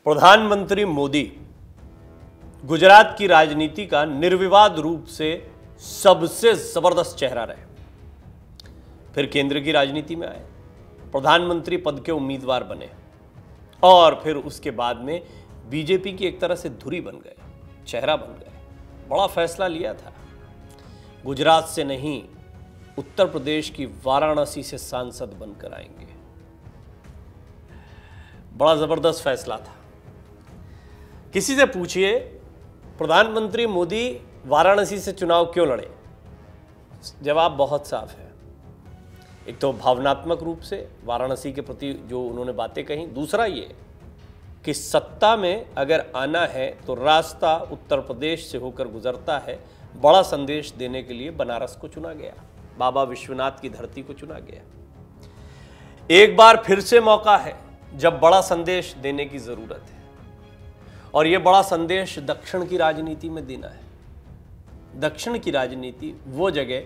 प्रधानमंत्री मोदी गुजरात की राजनीति का निर्विवाद रूप से सबसे जबरदस्त चेहरा रहे। फिर केंद्र की राजनीति में आए, प्रधानमंत्री पद के उम्मीदवार बने और फिर उसके बाद में बीजेपी की एक तरह से धुरी बन गए, चेहरा बन गए। बड़ा फैसला लिया था, गुजरात से नहीं उत्तर प्रदेश की वाराणसी से सांसद बनकर आएंगे। बड़ा जबरदस्त फैसला था। किसी से पूछिए प्रधानमंत्री मोदी वाराणसी से चुनाव क्यों लड़े, जवाब बहुत साफ है। एक तो भावनात्मक रूप से वाराणसी के प्रति जो उन्होंने बातें कही, दूसरा ये कि सत्ता में अगर आना है तो रास्ता उत्तर प्रदेश से होकर गुजरता है। बड़ा संदेश देने के लिए बनारस को चुना गया, बाबा विश्वनाथ की धरती को चुना गया। एक बार फिर से मौका है जब बड़ा संदेश देने की जरूरत है, और यह बड़ा संदेश दक्षिण की राजनीति में देना है। दक्षिण की राजनीति वो जगह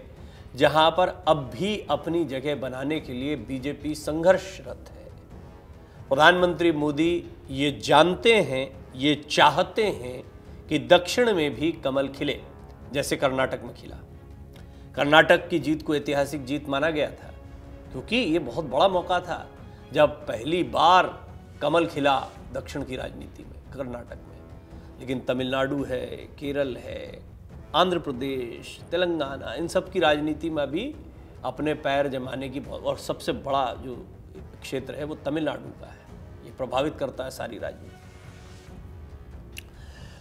जहां पर अब भी अपनी जगह बनाने के लिए बीजेपी संघर्षरत है। प्रधानमंत्री मोदी ये जानते हैं, ये चाहते हैं कि दक्षिण में भी कमल खिले, जैसे कर्नाटक में खिला। कर्नाटक की जीत को ऐतिहासिक जीत माना गया था, क्योंकि ये बहुत बड़ा मौका था जब पहली बार कमल खिला दक्षिण की राजनीति में, कर्नाटक में। लेकिन तमिलनाडु है, केरल है, आंध्र प्रदेश, तेलंगाना, इन सब की राजनीति में भी अपने पैर जमाने की और सबसे बड़ा जो क्षेत्र है वो तमिलनाडु का है। ये प्रभावित करता है सारी राजनीति।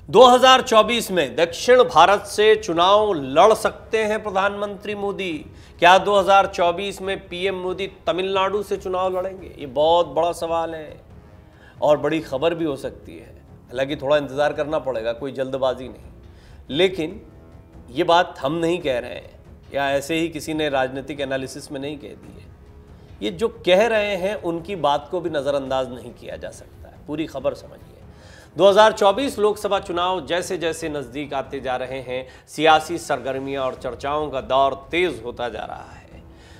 2024 में दक्षिण भारत से चुनाव लड़ सकते हैं प्रधानमंत्री मोदी। क्या 2024 में पीएम मोदी तमिलनाडु से चुनाव लड़ेंगे? ये बहुत बड़ा सवाल है और बड़ी खबर भी हो सकती है। हालांकि थोड़ा इंतजार करना पड़ेगा, कोई जल्दबाजी नहीं। लेकिन ये बात हम नहीं कह रहे हैं या ऐसे ही किसी ने राजनीतिक एनालिसिस में नहीं कह दी है। ये जो कह रहे हैं उनकी बात को भी नज़रअंदाज नहीं किया जा सकता है। पूरी खबर समझिए। 2024 लोकसभा चुनाव जैसे जैसे नज़दीक आते जा रहे हैं, सियासी सरगर्मियां और चर्चाओं का दौर तेज होता जा रहा है।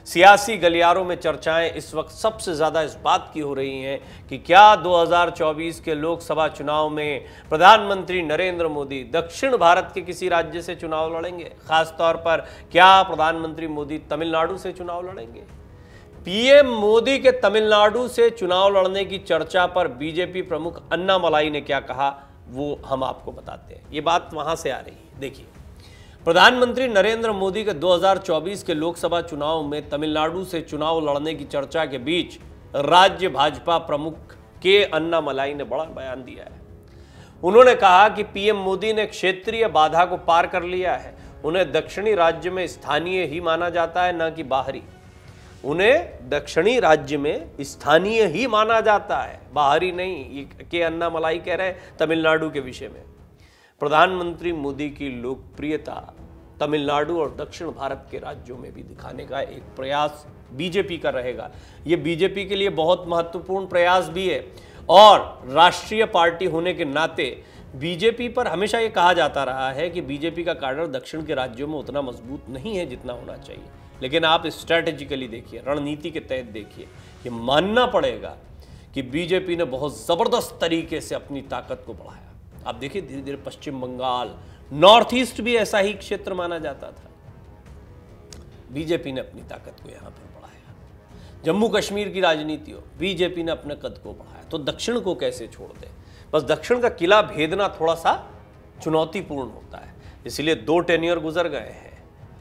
सियासी गलियारों में चर्चाएं इस वक्त सबसे ज़्यादा इस बात की हो रही हैं कि क्या 2024 के लोकसभा चुनाव में प्रधानमंत्री नरेंद्र मोदी दक्षिण भारत के किसी राज्य से चुनाव लड़ेंगे। खासतौर पर क्या प्रधानमंत्री मोदी तमिलनाडु से चुनाव लड़ेंगे? पीएम मोदी के तमिलनाडु से चुनाव लड़ने की चर्चा पर बीजेपी प्रमुख अन्नामलाई ने क्या कहा, वो हम आपको बताते हैं। ये बात वहां से आ रही है। देखिए, प्रधानमंत्री नरेंद्र मोदी के 2024 के लोकसभा चुनाव में तमिलनाडु से चुनाव लड़ने की चर्चा के बीच राज्य भाजपा प्रमुख के अन्नामलाई ने बड़ा बयान दिया है। उन्होंने कहा कि पीएम मोदी ने क्षेत्रीय बाधा को पार कर लिया है। उन्हें दक्षिणी राज्य में स्थानीय ही माना जाता है, न कि बाहरी। उन्हें दक्षिणी राज्य में स्थानीय ही माना जाता है, बाहरी नहीं। ये के अन्नामलाई कह रहे हैं तमिलनाडु के विषय में। प्रधानमंत्री मोदी की लोकप्रियता तमिलनाडु और दक्षिण भारत के राज्यों में भी दिखाने का एक प्रयास बीजेपी का रहेगा। ये बीजेपी के लिए बहुत महत्वपूर्ण प्रयास भी है, और राष्ट्रीय पार्टी होने के नाते बीजेपी पर हमेशा ये कहा जाता रहा है कि बीजेपी का काडर दक्षिण के राज्यों में उतना मजबूत नहीं है जितना होना चाहिए। लेकिन आप स्ट्रैटेजिकली देखिए, रणनीति के तहत देखिए, ये मानना पड़ेगा कि बीजेपी ने बहुत ज़बरदस्त तरीके से अपनी ताकत को बढ़ाया। आप देखिए, धीरे धीरे पश्चिम बंगाल, नॉर्थ ईस्ट भी ऐसा ही क्षेत्र माना जाता था। बीजेपी ने अपनी ताकत को यहां पर बढ़ाया। जम्मू कश्मीर की राजनीति हो, बीजेपी ने अपने कद को बढ़ाया। तो दक्षिण को कैसे छोड़ दे? बस दक्षिण का किला भेदना थोड़ा सा चुनौतीपूर्ण होता है। इसलिए 2 टेन्योर गुजर गए हैं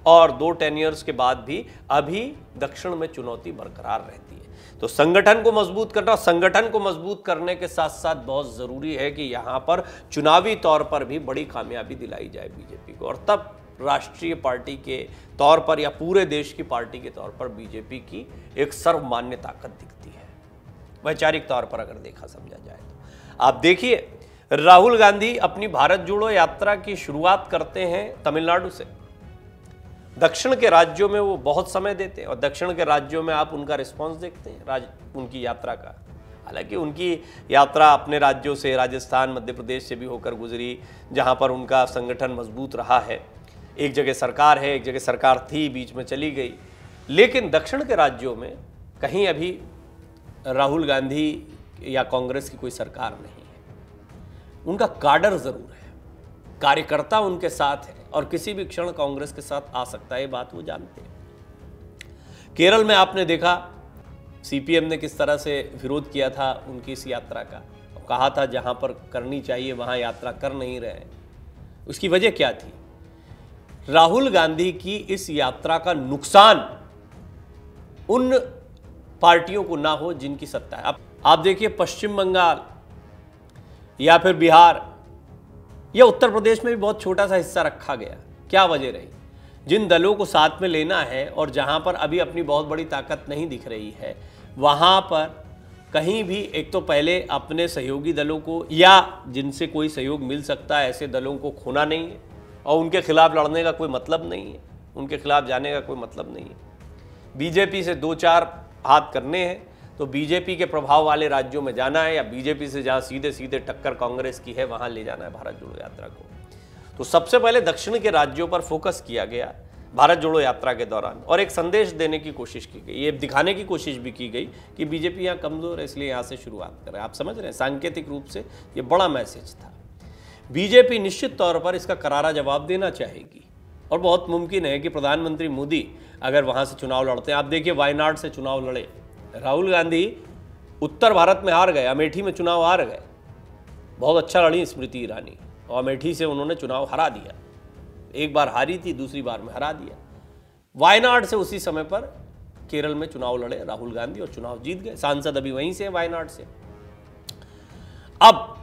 और 2 टेन्योर्स के बाद भी अभी दक्षिण में चुनौती बरकरार रहती है। तो संगठन को मजबूत करना, संगठन को मजबूत करने के साथ साथ बहुत जरूरी है कि यहां पर चुनावी तौर पर भी बड़ी कामयाबी दिलाई जाए बीजेपी को, और तब राष्ट्रीय पार्टी के तौर पर या पूरे देश की पार्टी के तौर पर बीजेपी की एक सर्वमान्य ताकत दिखती है, वैचारिक तौर पर अगर देखा समझा जाए तो। आप देखिए, राहुल गांधी अपनी भारत जोड़ो यात्रा की शुरुआत करते हैं तमिलनाडु से। दक्षिण के राज्यों में वो बहुत समय देते हैं, और दक्षिण के राज्यों में आप उनका रिस्पांस देखते हैं उनकी यात्रा का। हालांकि उनकी यात्रा अपने राज्यों से, राजस्थान, मध्य प्रदेश से भी होकर गुजरी, जहां पर उनका संगठन मजबूत रहा है। एक जगह सरकार है, एक जगह सरकार थी, बीच में चली गई। लेकिन दक्षिण के राज्यों में कहीं अभी राहुल गांधी या कांग्रेस की कोई सरकार नहीं है। उनका काडर जरूर है, कार्यकर्ता उनके साथ है और किसी भी क्षण कांग्रेस के साथ आ सकता है, ये बात वो जानते हैं। केरल में आपने देखा सीपीएम ने किस तरह से विरोध किया था उनकी इस यात्रा का, कहा था जहां पर करनी चाहिए वहां यात्रा कर नहीं रहे। उसकी वजह क्या थी? राहुल गांधी की इस यात्रा का नुकसान उन पार्टियों को ना हो जिनकी सत्ता है। अब आप देखिए पश्चिम बंगाल या फिर बिहार या उत्तर प्रदेश में भी बहुत छोटा सा हिस्सा रखा गया। क्या वजह रही? जिन दलों को साथ में लेना है और जहां पर अभी अपनी बहुत बड़ी ताकत नहीं दिख रही है, वहां पर कहीं भी एक तो पहले अपने सहयोगी दलों को या जिनसे कोई सहयोग मिल सकता है ऐसे दलों को खोना नहीं है और उनके खिलाफ लड़ने का कोई मतलब नहीं है, उनके खिलाफ जाने का कोई मतलब नहीं है। बीजेपी से 2-4 हाथ करने हैं तो बीजेपी के प्रभाव वाले राज्यों में जाना है या बीजेपी से जहां सीधे सीधे टक्कर कांग्रेस की है वहां ले जाना है भारत जोड़ो यात्रा को। तो सबसे पहले दक्षिण के राज्यों पर फोकस किया गया भारत जोड़ो यात्रा के दौरान और एक संदेश देने की कोशिश की गई, ये दिखाने की कोशिश भी की गई कि बीजेपी यहाँ कमजोर है इसलिए यहाँ से शुरुआत करें। आप समझ रहे हैं, सांकेतिक रूप से ये बड़ा मैसेज था। बीजेपी निश्चित तौर पर इसका करारा जवाब देना चाहेगी और बहुत मुमकिन है कि प्रधानमंत्री मोदी अगर वहाँ से चुनाव लड़ते हैं, आप देखिए वायनाड से चुनाव लड़े, राहुल गांधी उत्तर भारत में हार गए, अमेठी में चुनाव हार गए, बहुत अच्छा लड़ी स्मृति ईरानी और अमेठी से उन्होंने चुनाव हरा दिया, एक बार हारी थी दूसरी बार में हरा दिया। वायनाड से उसी समय पर केरल में चुनाव लड़े राहुल गांधी और चुनाव जीत गए, सांसद अभी वहीं से वायनाड से। अब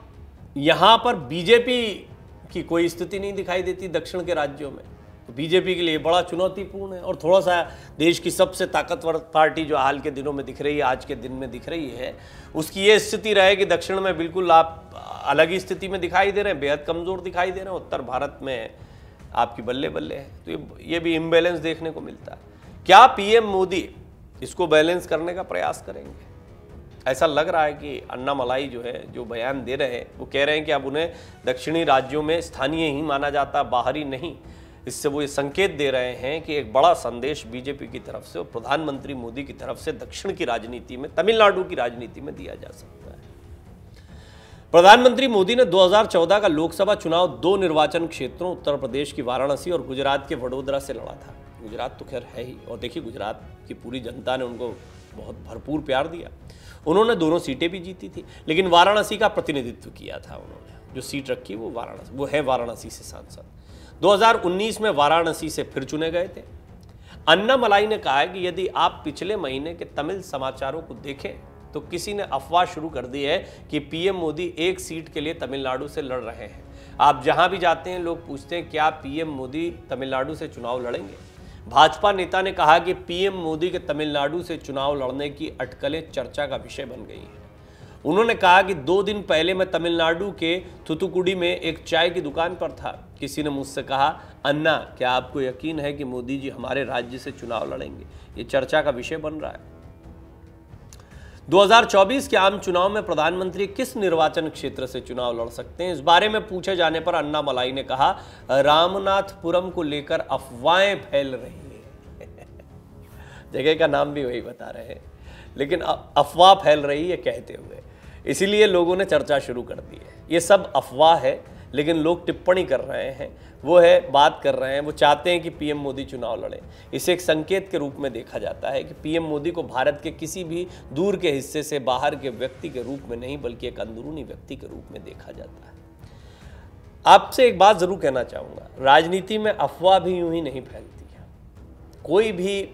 यहां पर बीजेपी की कोई स्थिति नहीं दिखाई देती दक्षिण के राज्यों में, तो बीजेपी के लिए बड़ा चुनौतीपूर्ण है और थोड़ा सा देश की सबसे ताकतवर पार्टी जो हाल के दिनों में दिख रही है, आज के दिन में दिख रही है, उसकी ये स्थिति रहे कि दक्षिण में बिल्कुल आप अलग ही स्थिति में दिखाई दे रहे हैं, बेहद कमजोर दिखाई दे रहे हैं, उत्तर भारत में आपकी बल्ले बल्ले है। तो ये भी इम्बैलेंस देखने को मिलता है। क्या पीएम मोदी इसको बैलेंस करने का प्रयास करेंगे? ऐसा लग रहा है कि अन्नामलाई जो है, जो बयान दे रहे हैं, वो कह रहे हैं कि अब उन्हें दक्षिणी राज्यों में स्थानीय ही माना जाता, बाहरी नहीं। इससे वो ये संकेत दे रहे हैं कि एक बड़ा संदेश बीजेपी की तरफ से और प्रधानमंत्री मोदी की तरफ से दक्षिण की राजनीति में, तमिलनाडु की राजनीति में दिया जा सकता है। प्रधानमंत्री मोदी ने 2014 का लोकसभा चुनाव 2 निर्वाचन क्षेत्रों, उत्तर प्रदेश की वाराणसी और गुजरात के वडोदरा से लड़ा था। गुजरात तो खैर है ही, और देखिए गुजरात की पूरी जनता ने उनको बहुत भरपूर प्यार दिया, उन्होंने दोनों सीटें भी जीती थी, लेकिन वाराणसी का प्रतिनिधित्व किया था उन्होंने, जो सीट रखी वो वाराणसी, वो है वाराणसी से सांसद। 2019 में वाराणसी से फिर चुने गए थे। अन्नामलाई ने कहा है कि यदि आप पिछले महीने के तमिल समाचारों को देखें तो किसी ने अफवाह शुरू कर दी है कि पीएम मोदी एक सीट के लिए तमिलनाडु से लड़ रहे हैं। आप जहां भी जाते हैं लोग पूछते हैं क्या पीएम मोदी तमिलनाडु से चुनाव लड़ेंगे। भाजपा नेता ने कहा कि पीएम मोदी के तमिलनाडु से चुनाव लड़ने की अटकलें चर्चा का विषय बन गई हैं। उन्होंने कहा कि 2 दिन पहले मैं तमिलनाडु के थुथुकुडी में एक चाय की दुकान पर था, किसी ने मुझसे कहा, अन्ना क्या आपको यकीन है कि मोदी जी हमारे राज्य से चुनाव लड़ेंगे? ये चर्चा का विषय बन रहा है। 2024 के आम चुनाव में प्रधानमंत्री किस निर्वाचन क्षेत्र से चुनाव लड़ सकते हैं, इस बारे में पूछे जाने पर अन्नामलाई ने कहा, रामनाथपुरम को लेकर अफवाहें फैल रही है। जगह का नाम भी वही बता रहे हैं, लेकिन अफवाह फैल रही है कहते हुए, इसीलिए लोगों ने चर्चा शुरू कर दी है। ये सब अफवाह है, लेकिन लोग टिप्पणी कर रहे हैं, वो है बात कर रहे हैं, वो चाहते हैं कि पीएम मोदी चुनाव लड़े। इसे एक संकेत के रूप में देखा जाता है कि पीएम मोदी को भारत के किसी भी दूर के हिस्से से बाहर के व्यक्ति के रूप में नहीं, बल्कि एक अंदरूनी व्यक्ति के रूप में देखा जाता है। आपसे एक बात जरूर कहना चाहूँगा, राजनीति में अफवाह भी यूं ही नहीं फैलती है। कोई भी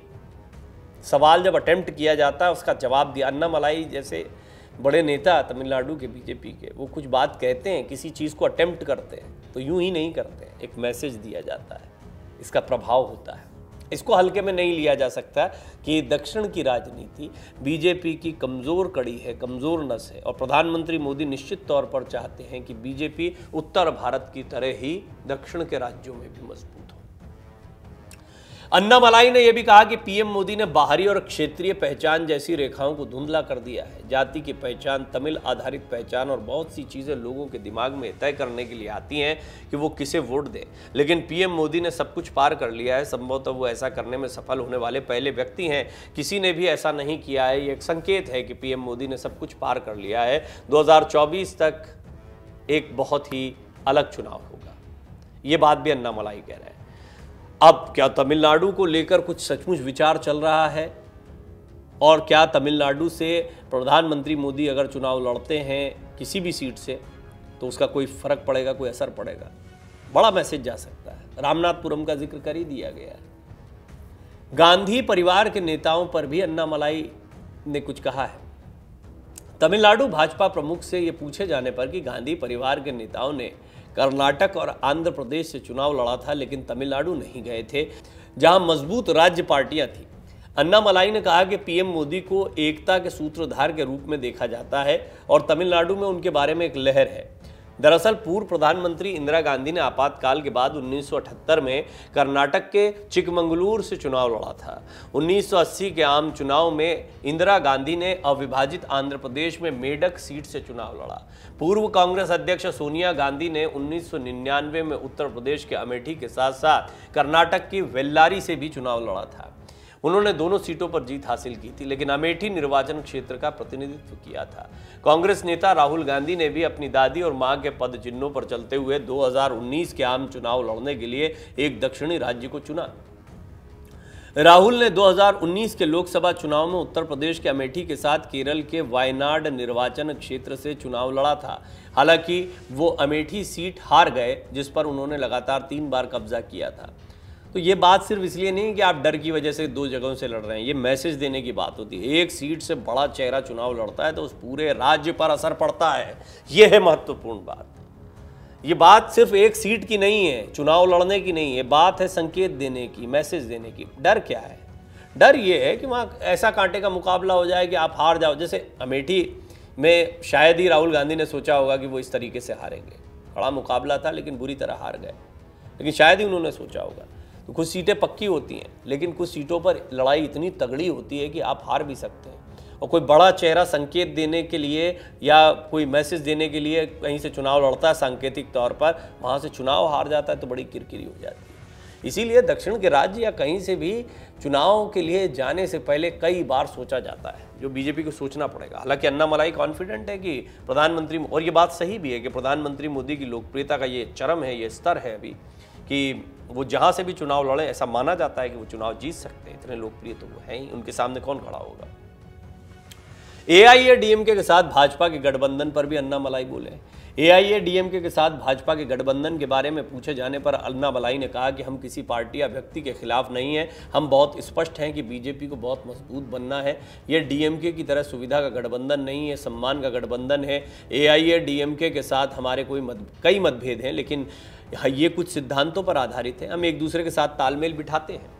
सवाल जब अटेम्प्ट किया जाता है उसका जवाब दिया। अन्नामलाई जैसे बड़े नेता तमिलनाडु के बीजेपी के, वो कुछ बात कहते हैं, किसी चीज़ को अटेम्प्ट करते हैं तो यूं ही नहीं करते हैं, एक मैसेज दिया जाता है, इसका प्रभाव होता है। इसको हल्के में नहीं लिया जा सकता कि दक्षिण की राजनीति बीजेपी की कमज़ोर कड़ी है, कमज़ोर नस है, और प्रधानमंत्री मोदी निश्चित तौर पर चाहते हैं कि बीजेपी उत्तर भारत की तरह ही दक्षिण के राज्यों में भी मजबूत हो। अन्नामलाई ने यह भी कहा कि पीएम मोदी ने बाहरी और क्षेत्रीय पहचान जैसी रेखाओं को धुंधला कर दिया है। जाति की पहचान, तमिल आधारित पहचान और बहुत सी चीज़ें लोगों के दिमाग में तय करने के लिए आती हैं कि वो किसे वोट दें, लेकिन पीएम मोदी ने सब कुछ पार कर लिया है। संभवतः वो ऐसा करने में सफल होने वाले पहले व्यक्ति हैं, किसी ने भी ऐसा नहीं किया है। ये एक संकेत है कि पीएम मोदी ने सब कुछ पार कर लिया है। 2024 तक एक बहुत ही अलग चुनाव होगा। ये बात भी अन्नामलाई कह रहे हैं। अब क्या तमिलनाडु को लेकर कुछ सचमुच विचार चल रहा है, और क्या तमिलनाडु से प्रधानमंत्री मोदी अगर चुनाव लड़ते हैं किसी भी सीट से तो उसका कोई फर्क पड़ेगा, कोई असर पड़ेगा? बड़ा मैसेज जा सकता है। रामनाथपुरम का जिक्र कर ही दिया गया। गांधी परिवार के नेताओं पर भी अन्नामलाई ने कुछ कहा है। तमिलनाडु भाजपा प्रमुख से यह पूछे जाने पर कि गांधी परिवार के नेताओं ने कर्नाटक और आंध्र प्रदेश से चुनाव लड़ा था लेकिन तमिलनाडु नहीं गए थे, जहां मजबूत राज्य पार्टियां थी, अन्नामलाई ने कहा कि पीएम मोदी को एकता के सूत्रधार के रूप में देखा जाता है और तमिलनाडु में उनके बारे में एक लहर है। दरअसल पूर्व प्रधानमंत्री इंदिरा गांधी ने आपातकाल के बाद 1978 में कर्नाटक के चिकमंगलूर से चुनाव लड़ा था। 1980 के आम चुनाव में इंदिरा गांधी ने अविभाजित आंध्र प्रदेश में मेडक सीट से चुनाव लड़ा। पूर्व कांग्रेस अध्यक्ष सोनिया गांधी ने 1999 में उत्तर प्रदेश के अमेठी के साथ साथ कर्नाटक की वेल्लारी से भी चुनाव लड़ा था। उन्होंने दोनों सीटों पर जीत हासिल की थी, लेकिन अमेठी निर्वाचन क्षेत्र का प्रतिनिधित्व किया था। कांग्रेस नेता राहुल गांधी ने भी अपनी दादी और मां के पद चिन्हों पर चलते हुए 2019 के आम चुनाव लड़ने के लिए एक दक्षिणी राज्य को चुना। राहुल ने 2019 के लोकसभा चुनाव में उत्तर प्रदेश के अमेठी के साथ केरल के वायनाड निर्वाचन क्षेत्र से चुनाव लड़ा था। हालांकि वो अमेठी सीट हार गए, जिस पर उन्होंने लगातार 3 बार कब्जा किया था। तो ये बात सिर्फ इसलिए नहीं कि आप डर की वजह से 2 जगहों से लड़ रहे हैं, ये मैसेज देने की बात होती है। एक सीट से बड़ा चेहरा चुनाव लड़ता है तो उस पूरे राज्य पर असर पड़ता है। ये है महत्वपूर्ण बात। ये बात सिर्फ एक सीट की नहीं है, चुनाव लड़ने की नहीं है, बात है संकेत देने की, मैसेज देने की। डर क्या है? डर ये है कि वहाँ ऐसा कांटे का मुकाबला हो जाए कि आप हार जाओ। जैसे अमेठी में शायद ही राहुल गांधी ने सोचा होगा कि वो इस तरीके से हारेंगे। बड़ा मुकाबला था लेकिन बुरी तरह हार गए, लेकिन शायद ही उन्होंने सोचा होगा। तो कुछ सीटें पक्की होती हैं, लेकिन कुछ सीटों पर लड़ाई इतनी तगड़ी होती है कि आप हार भी सकते हैं। और कोई बड़ा चेहरा संकेत देने के लिए या कोई मैसेज देने के लिए कहीं से चुनाव लड़ता है सांकेतिक तौर पर, वहाँ से चुनाव हार जाता है तो बड़ी किरकिरी हो जाती है। इसीलिए दक्षिण के राज्य या कहीं से भी चुनाव के लिए जाने से पहले कई बार सोचा जाता है, जो बीजेपी को सोचना पड़ेगा। हालांकि अन्नामलाई कॉन्फिडेंट है कि प्रधानमंत्री, और ये बात सही भी है कि प्रधानमंत्री मोदी की लोकप्रियता का ये चरम है, ये स्तर है अभी कि वो जहाँ से भी चुनाव लड़े ऐसा माना जाता है कि वो चुनाव जीत सकते हैं। इतने लोकप्रिय तो वो हैं ही, उनके सामने कौन खड़ा होगा। एआईएडीएमके के साथ भाजपा के गठबंधन पर भी अन्नामलाई बोले। एआईएडीएमके के साथ भाजपा के गठबंधन के बारे में पूछे जाने पर अन्नामलाई ने कहा कि हम किसी पार्टी या व्यक्ति के खिलाफ नहीं हैं, हम बहुत स्पष्ट हैं कि बीजेपी को बहुत मजबूत बनना है। ये डीएमके की तरह सुविधा का गठबंधन नहीं है, सम्मान का गठबंधन है। एआईएडीएमके के साथ हमारे कई मतभेद हैं, लेकिन ये कुछ सिद्धांतों पर आधारित है। हम एक दूसरे के साथ तालमेल बिठाते हैं।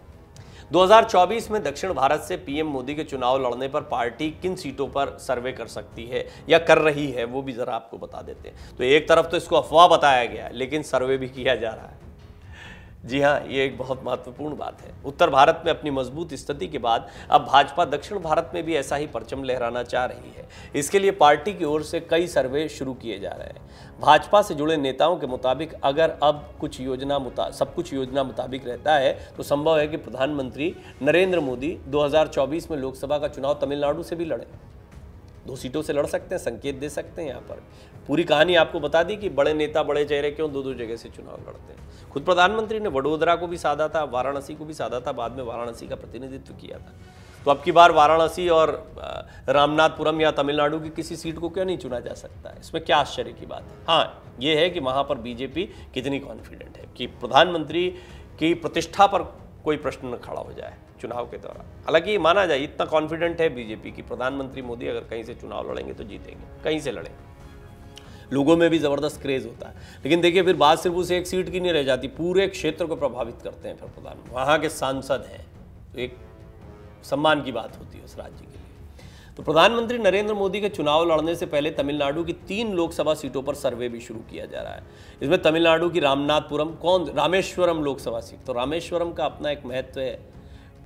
2024 में दक्षिण भारत से पीएम मोदी के चुनाव लड़ने पर पार्टी किन सीटों पर सर्वे कर सकती है या कर रही है, वो भी जरा आपको बता देते हैं। तो एक तरफ तो इसको अफवाह बताया गया है, लेकिन सर्वे भी किया जा रहा है। जी हाँ, ये एक बहुत महत्वपूर्ण बात है। उत्तर भारत में अपनी मजबूत स्थिति के बाद अब भाजपा दक्षिण भारत में भी ऐसा ही परचम लहराना चाह रही है। इसके लिए पार्टी की ओर से कई सर्वे शुरू किए जा रहे हैं। भाजपा से जुड़े नेताओं के मुताबिक अगर अब सब कुछ योजना मुताबिक रहता है तो संभव है कि प्रधानमंत्री नरेंद्र मोदी 2024 में लोकसभा का चुनाव तमिलनाडु से भी लड़े। 2 सीटों से लड़ सकते हैं, संकेत दे सकते हैं। यहाँ पर पूरी कहानी आपको बता दी कि बड़े नेता, बड़े चेहरे क्यों 2-2 जगह से चुनाव लड़ते हैं। खुद प्रधानमंत्री ने वडोदरा को भी साधा था, वाराणसी को भी साधा था, बाद में वाराणसी का प्रतिनिधित्व किया था। तो अब की बार वाराणसी और रामनाथपुरम या तमिलनाडु की किसी सीट को क्यों नहीं चुना जा सकता है? इसमें क्या आश्चर्य की बात है? हाँ, ये है कि वहाँ पर बीजेपी कितनी कॉन्फिडेंट है कि प्रधानमंत्री की प्रतिष्ठा पर कोई प्रश्न न खड़ा हो जाए चुनाव के दौरान। हालांकि माना जाए इतना कॉन्फिडेंट है बीजेपी की प्रधानमंत्री मोदी अगर कहीं से चुनाव लड़ेंगे तो जीतेंगे, कहीं से लड़ें। लोगों में भी ज़बरदस्त क्रेज होता है। लेकिन देखिए, फिर बात सिर्फ उस एक सीट की नहीं रह जाती, पूरे क्षेत्र को प्रभावित करते हैं। फिर प्रधानमंत्री वहाँ के सांसद हैं तो एक सम्मान की बात होती है उस राज्य के लिए। तो प्रधानमंत्री नरेंद्र मोदी के चुनाव लड़ने से पहले तमिलनाडु की 3 लोकसभा सीटों पर सर्वे भी शुरू किया जा रहा है। इसमें तमिलनाडु की रामेश्वरम लोकसभा सीट, तो रामेश्वरम का अपना एक महत्व है।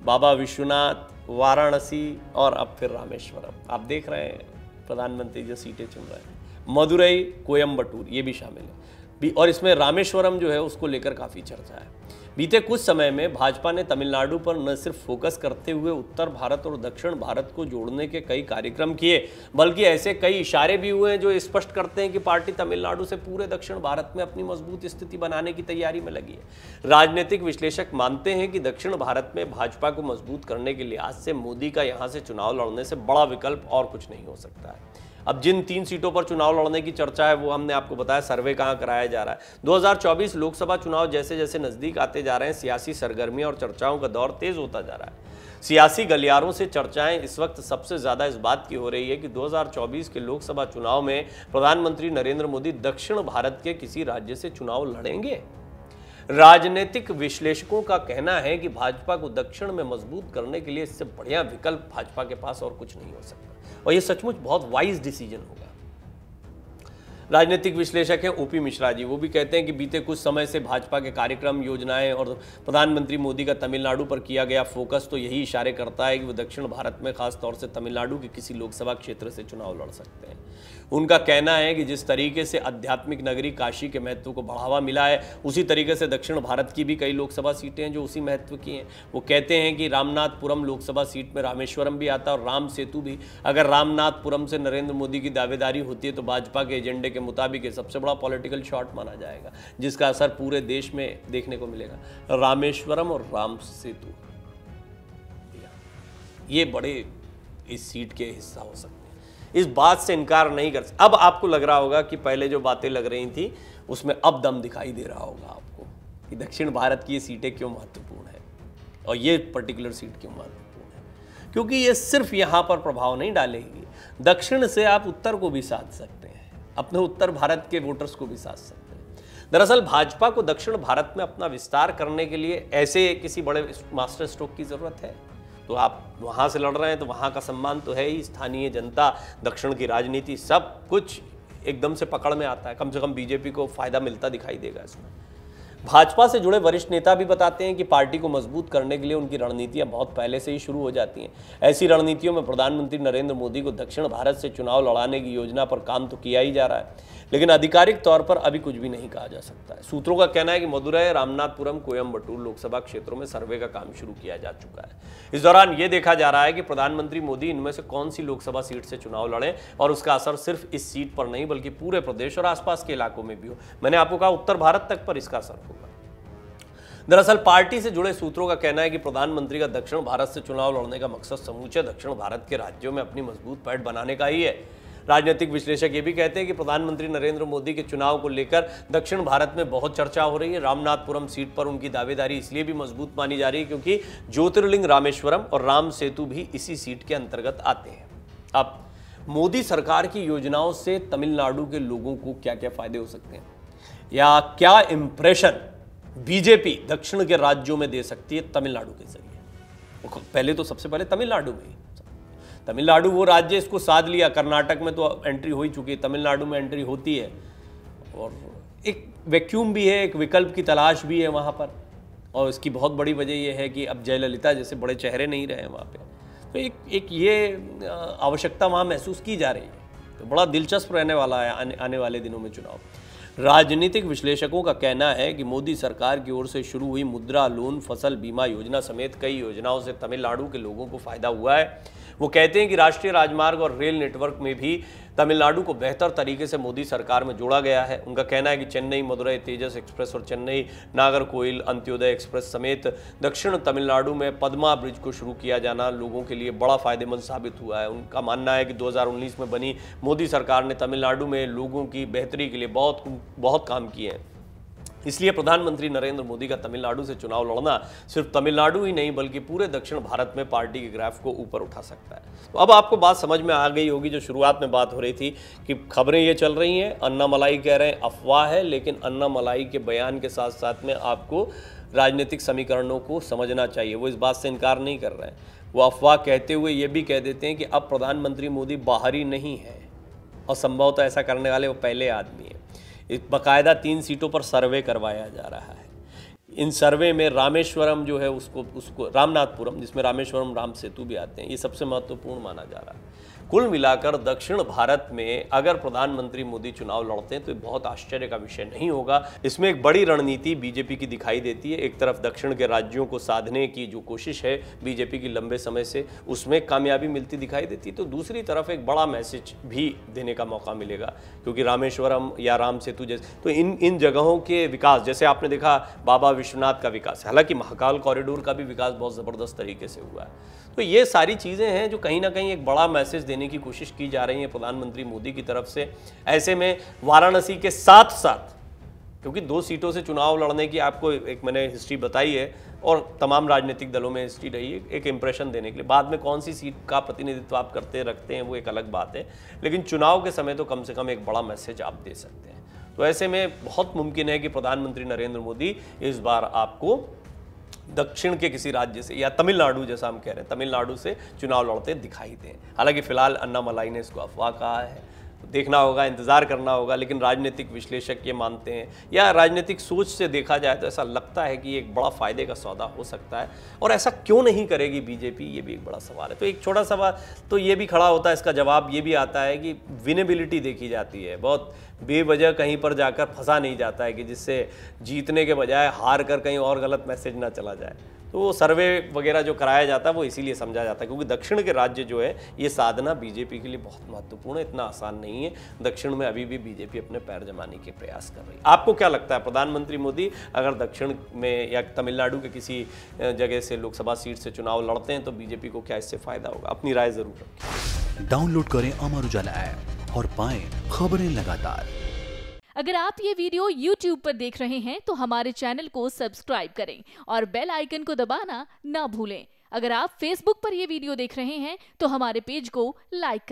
बाबा विश्वनाथ, वाराणसी और अब फिर रामेश्वरम। आप देख रहे हैं प्रधानमंत्री जो सीटें चुन रहे हैं। मदुरई, कोयम्बटूर ये भी शामिल है। और इसमें रामेश्वरम जो है उसको लेकर काफ़ी चर्चा है। बीते कुछ समय में भाजपा ने तमिलनाडु पर न सिर्फ फोकस करते हुए उत्तर भारत और दक्षिण भारत को जोड़ने के कई कार्यक्रम किए, बल्कि ऐसे कई इशारे भी हुए हैं जो स्पष्ट करते हैं कि पार्टी तमिलनाडु से पूरे दक्षिण भारत में अपनी मजबूत स्थिति बनाने की तैयारी में लगी है। राजनीतिक विश्लेषक मानते हैं कि दक्षिण भारत में भाजपा को मजबूत करने के लिहाज से मोदी का यहाँ से चुनाव लड़ने से बड़ा विकल्प और कुछ नहीं हो सकता है। अब जिन 3 सीटों पर चुनाव लड़ने की चर्चा है वो हमने आपको बताया, सर्वे कहाँ कराया जा रहा है। 2024 लोकसभा चुनाव जैसे जैसे नजदीक आते जा रहे हैं, सियासी सरगर्मियां और चर्चाओं का दौर तेज होता जा रहा है। सियासी गलियारों से चर्चाएं इस वक्त सबसे ज्यादा इस बात की हो रही है कि 2024 के लोकसभा चुनाव में प्रधानमंत्री नरेंद्र मोदी दक्षिण भारत के किसी राज्य से चुनाव लड़ेंगे। राजनीतिक विश्लेषकों का कहना है कि भाजपा को दक्षिण में मजबूत करने के लिए इससे बढ़िया विकल्प भाजपा के पास और कुछ नहीं हो सकता, और यह सचमुच बहुत वाइज डिसीजन होगा। राजनीतिक विश्लेषक हैं ओपी मिश्रा जी, वो भी कहते हैं कि बीते कुछ समय से भाजपा के कार्यक्रम, योजनाएं और प्रधानमंत्री मोदी का तमिलनाडु पर किया गया फोकस तो यही इशारे करता है कि वो दक्षिण भारत में खास तौर से तमिलनाडु के किसी लोकसभा क्षेत्र से चुनाव लड़ सकते हैं। उनका कहना है कि जिस तरीके से आध्यात्मिक नगरी काशी के महत्व को बढ़ावा मिला है, उसी तरीके से दक्षिण भारत की भी कई लोकसभा सीटें हैं जो उसी महत्व की हैं। वो कहते हैं कि रामनाथपुरम लोकसभा सीट में रामेश्वरम भी आता है और राम सेतु भी। अगर रामनाथपुरम से नरेंद्र मोदी की दावेदारी होती है तो भाजपा के एजेंडे के मुताबिक ये सबसे बड़ा पॉलिटिकल शॉट माना जाएगा, जिसका असर पूरे देश में देखने को मिलेगा। रामेश्वरम और राम सेतु ये बड़े इस सीट के हिस्सा हो सकते हैं, इस बात से इनकार नहीं कर सकते। अब आपको लग रहा होगा कि पहले जो बातें लग रही थी उसमें अब दम दिखाई दे रहा होगा आपको कि दक्षिण भारत की ये सीटें क्यों महत्वपूर्ण है और ये पर्टिकुलर सीट क्यों महत्वपूर्ण है, क्योंकि ये सिर्फ यहाँ पर प्रभाव नहीं डालेगी, दक्षिण से आप उत्तर को भी साध सकते हैं, अपने उत्तर भारत के वोटर्स को भी साध सकते हैं। दरअसल भाजपा को दक्षिण भारत में अपना विस्तार करने के लिए ऐसे किसी बड़े मास्टर स्ट्रोक की जरूरत है। तो आप वहाँ से लड़ रहे हैं तो वहाँ का सम्मान तो है ही, स्थानीय जनता, दक्षिण की राजनीति, सब कुछ एकदम से पकड़ में आता है। कम से कम बीजेपी को फायदा मिलता दिखाई देगा इसमें। भाजपा से जुड़े वरिष्ठ नेता भी बताते हैं कि पार्टी को मजबूत करने के लिए उनकी रणनीतियां बहुत पहले से ही शुरू हो जाती हैं। ऐसी रणनीतियों में प्रधानमंत्री नरेंद्र मोदी को दक्षिण भारत से चुनाव लड़ाने की योजना पर काम तो किया ही जा रहा है, लेकिन आधिकारिक तौर पर अभी कुछ भी नहीं कहा जा सकता है। सूत्रों का कहना है कि मदुरै, रामनाथपुरम, कोयम्बटूर लोकसभा क्षेत्रों में सर्वे का काम शुरू किया जा चुका है। इस दौरान यह देखा जा रहा है कि प्रधानमंत्री मोदी इनमें से कौन सी लोकसभा सीट से चुनाव लड़ें और उसका असर सिर्फ इस सीट पर नहीं बल्कि पूरे प्रदेश और आसपास के इलाकों में भी हो। मैंने आपको कहा उत्तर भारत तक पर इसका असर होगा। दरअसल पार्टी से जुड़े सूत्रों का कहना है कि प्रधानमंत्री का दक्षिण भारत से चुनाव लड़ने का मकसद समूचे दक्षिण भारत के राज्यों में अपनी मजबूत पैठ बनाने का ही है। राजनीतिक विश्लेषक ये भी कहते हैं कि प्रधानमंत्री नरेंद्र मोदी के चुनाव को लेकर दक्षिण भारत में बहुत चर्चा हो रही है। रामनाथपुरम सीट पर उनकी दावेदारी इसलिए भी मजबूत मानी जा रही है क्योंकि ज्योतिर्लिंग रामेश्वरम और राम सेतु भी इसी सीट के अंतर्गत आते हैं। अब मोदी सरकार की योजनाओं से तमिलनाडु के लोगों को क्या क्या फायदे हो सकते हैं या क्या इंप्रेशन बीजेपी दक्षिण के राज्यों में दे सकती है तमिलनाडु के जरिए। पहले तो सबसे पहले तमिलनाडु में, तमिलनाडु वो राज्य इसको साध लिया। कर्नाटक में तो एंट्री हो ही चुकी है, तमिलनाडु में एंट्री होती है और एक वैक्यूम भी है, एक विकल्प की तलाश भी है वहाँ पर। और इसकी बहुत बड़ी वजह यह है कि अब जयललिता जैसे बड़े चेहरे नहीं रहे वहाँ पे, तो एक ये आवश्यकता वहाँ महसूस की जा रही है। तो बड़ा दिलचस्प रहने वाला है आने वाले दिनों में चुनाव। राजनीतिक विश्लेषकों का कहना है कि मोदी सरकार की ओर से शुरू हुई मुद्रा लोन, फसल बीमा योजना समेत कई योजनाओं से तमिलनाडु के लोगों को फायदा हुआ है। वो कहते हैं कि राष्ट्रीय राजमार्ग और रेल नेटवर्क में भी तमिलनाडु को बेहतर तरीके से मोदी सरकार में जोड़ा गया है। उनका कहना है कि चेन्नई मदुरै तेजस एक्सप्रेस और चेन्नई नागरकोइल अंत्योदय एक्सप्रेस समेत दक्षिण तमिलनाडु में पद्मा ब्रिज को शुरू किया जाना लोगों के लिए बड़ा फायदेमंद साबित हुआ है। उनका मानना है कि 2019 में बनी मोदी सरकार ने तमिलनाडु में लोगों की बेहतरी के लिए बहुत काम किए हैं। इसलिए प्रधानमंत्री नरेंद्र मोदी का तमिलनाडु से चुनाव लड़ना सिर्फ तमिलनाडु ही नहीं बल्कि पूरे दक्षिण भारत में पार्टी के ग्राफ को ऊपर उठा सकता है। तो अब आपको बात समझ में आ गई होगी जो शुरुआत में बात हो रही थी कि खबरें ये चल रही हैं, अन्नामलाई कह रहे हैं अफवाह है, लेकिन अन्नामलाई के बयान के साथ साथ में आपको राजनीतिक समीकरणों को समझना चाहिए। वो इस बात से इनकार नहीं कर रहे हैं। वो अफवाह कहते हुए ये भी कह देते हैं कि अब प्रधानमंत्री मोदी बाहरी नहीं है और संभवतः ऐसा करने वाले वो पहले आदमी है। बाकायदा 3 सीटों पर सर्वे करवाया जा रहा है। इन सर्वे में रामेश्वरम जो है उसको रामनाथपुरम, जिसमें रामेश्वरम राम सेतु भी आते हैं, ये सबसे महत्वपूर्ण माना जा रहा है। कुल मिलाकर दक्षिण भारत में अगर प्रधानमंत्री मोदी चुनाव लड़ते हैं तो बहुत आश्चर्य का विषय नहीं होगा। इसमें एक बड़ी रणनीति बीजेपी की दिखाई देती है। एक तरफ दक्षिण के राज्यों को साधने की जो कोशिश है बीजेपी की लंबे समय से, उसमें कामयाबी मिलती दिखाई देती है, तो दूसरी तरफ एक बड़ा मैसेज भी देने का मौका मिलेगा, क्योंकि रामेश्वरम या राम सेतु जैसे तो इन जगहों के विकास, जैसे आपने देखा बाबा विश्वनाथ का विकास, हालांकि महाकाल कॉरिडोर का भी विकास बहुत ज़बरदस्त तरीके से हुआ है। तो ये सारी चीज़ें हैं जो कहीं ना कहीं एक बड़ा मैसेज देने की कोशिश की जा रही है प्रधानमंत्री मोदी की तरफ से। ऐसे में वाराणसी के साथ साथ, क्योंकि 2 सीटों से चुनाव लड़ने की आपको एक मैंने हिस्ट्री बताई है और तमाम राजनीतिक दलों में हिस्ट्री रही है, एक इंप्रेशन देने के लिए। बाद में कौन सी सीट का प्रतिनिधित्व आप करते रखते हैं वो एक अलग बात है, लेकिन चुनाव के समय तो कम से कम एक बड़ा मैसेज आप दे सकते हैं। तो ऐसे में बहुत मुमकिन है कि प्रधानमंत्री नरेंद्र मोदी इस बार आपको दक्षिण के किसी राज्य से या तमिलनाडु, जैसा हम कह रहे हैं, तमिलनाडु से चुनाव लड़ते दिखाई दें। हालांकि फिलहाल अन्नामलाई ने इसको अफवाह कहा है, तो देखना होगा, इंतजार करना होगा, लेकिन राजनीतिक विश्लेषक ये मानते हैं या राजनीतिक सोच से देखा जाए तो ऐसा लगता है कि एक बड़ा फायदे का सौदा हो सकता है। और ऐसा क्यों नहीं करेगी बीजेपी, ये भी एक बड़ा सवाल है। तो एक छोटा सवाल तो ये भी खड़ा होता है, इसका जवाब ये भी आता है कि विनेबिलिटी देखी जाती है, बहुत बेवजह कहीं पर जाकर फंसा नहीं जाता है कि जिससे जीतने के बजाय हार कर कहीं और गलत मैसेज ना चला जाए। तो वो सर्वे वगैरह जो कराया जाता है वो इसीलिए समझा जाता है, क्योंकि दक्षिण के राज्य जो है ये साधना बीजेपी के लिए बहुत महत्वपूर्ण है, इतना आसान नहीं है। दक्षिण में अभी भी बीजेपी अपने पैर जमाने के प्रयास कर रही है। आपको क्या लगता है, प्रधानमंत्री मोदी अगर दक्षिण में या तमिलनाडु के किसी जगह से लोकसभा सीट से चुनाव लड़ते हैं तो बीजेपी को क्या इससे फायदा होगा? अपनी राय जरूर रखें। डाउनलोड करें अमर उजाला ऐप और पाएं खबरें लगातार। अगर आप ये वीडियो YouTube पर देख रहे हैं तो हमारे चैनल को सब्सक्राइब करें और बेल आइकन को दबाना ना भूलें। अगर आप Facebook पर ये वीडियो देख रहे हैं तो हमारे पेज को लाइक करें।